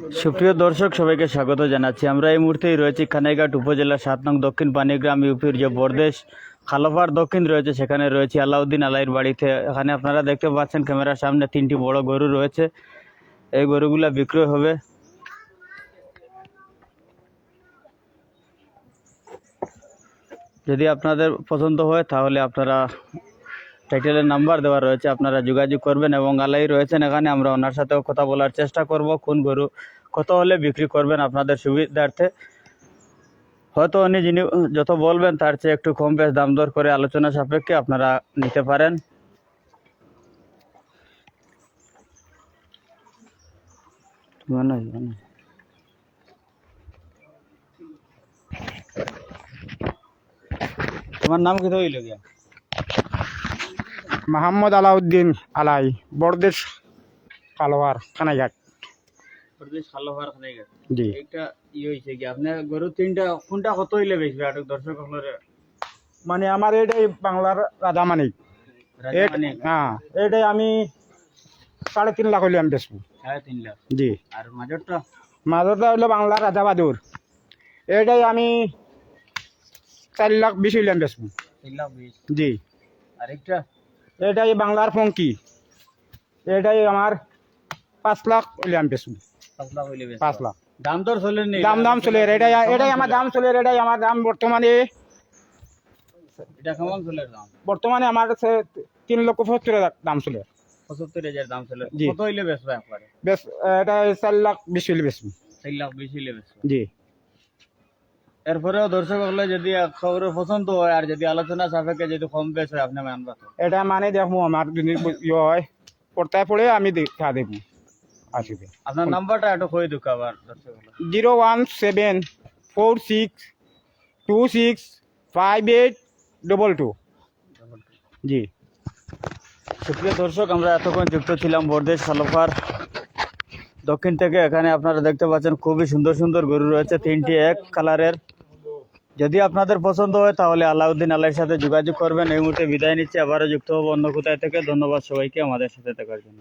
সুপ্রিয় দর্শক, সবাইকে স্বাগত জানাচ্ছি। আমরা এই মুহূর্তেই রয়েছি কানাইঘাট উপজেলার 7 নং দক্ষিণ পানিগ্রাম ইউপির যে বরদেশ খালপাড় দক্ষিণ রয়েছে, সেখানে রয়েছে আলাউদ্দিন আলাইয়ের বাড়িতে। এখানে আপনারা দেখতে পাচ্ছেন ক্যামেরার সামনে 3টি বড় গরু রয়েছে। এই গরুগুলা বিক্রয় হবে। যদি আপনাদের পছন্দ হয় তাহলে আপনারা টাইটেলের নাম্বার দেওয়া রয়েছে, আপনারা যোগাযোগ করবেন। এবং আলাই রয়েছেন এখানে, আমরা ওনার সাথেও কথা বলার চেষ্টা করব কোন গরু কত হলে বিক্রি করবেন আপনাদের সুবিধার্থে। হয়তো উনি যিনি যত বলবেন তার চেয়ে একটু কম বেশ দাম দর করে আলোচনা সাপেক্ষে আপনারা নিতে পারেন। তোমার নাম কি হইল গিয়া? মোহাম্মদ আলাউদ্দিন আলাই, বরদেশ কালোয়ার, কানাইঘাট। জি। একটা হয়েছে কি আপনার গরু 3টা কোনটা কত হইলে বেশি আটক দর্শক মানে আমার এটাই বাংলার রাজামানিক। হ্যাঁ, এটাই আমি 3.5 লাখ হইলে আমি বেচবো। 3.5 লাখ? জি। আর মাঝরটা? মাঝরটা হইলো বাংলার রাজা বাহাদুর, এটাই আমি 4,20,000 হইলে আমি বেচবো। 3,20,000? জি। আরেকটা? এটাই বাংলার ফঙ্কি, এটাই আমার 5 লাখ হইলে আমি বেচবো। 5 লাখ হইলে? 5 লাখ। দাম দর চলে নেই? দাম চলে, এটাই আমার দাম চলে। এটাই আমার দাম বর্তমানে, এটা কেমন চলে দাম? বর্তমানে আমার 3,75,000 দাম চলে। 75,000 দাম চলে? জি। কত হইলে বেচবে একবারে? এটা 4,20,000 হইলে বেচবো। 4,20,000 হইলে বেচবে? জি। এরপরেও দর্শক হলে যদি খবর পছন্দ হয় আর যদি আলোচনা সাপেক্ষে যদি কম বেশ হয় আপনি মানবা তো? এটা মানে দেখবো আমার যদি হয় পড়তায় পড়ে আমি দেখা দেবো আসবে। আপনার নাম্বারটা একটু কই দুঃখ আবার দর্শক হলো। 01746265822। জি। সুপ্রিয় দর্শক, আমরা এতক্ষণ যুক্ত ছিলাম বরদেশ খালপাড় দক্ষিণ থেকে। এখানে আপনারা দেখতে পাচ্ছেন খুবই সুন্দর সুন্দর গরু রয়েছে, 3টি এক কালারের। যদি আপনাদের পছন্দ হয় তাহলে আলাউদ্দিন আলাইয়ের সাথে যোগাযোগ করবেন। এই মুহূর্তে বিদায় নিচ্ছে, আবারও যুক্ত হবো অন্য কোথায় থেকে। ধন্যবাদ সবাইকে আমাদের সাথে থাকার জন্য।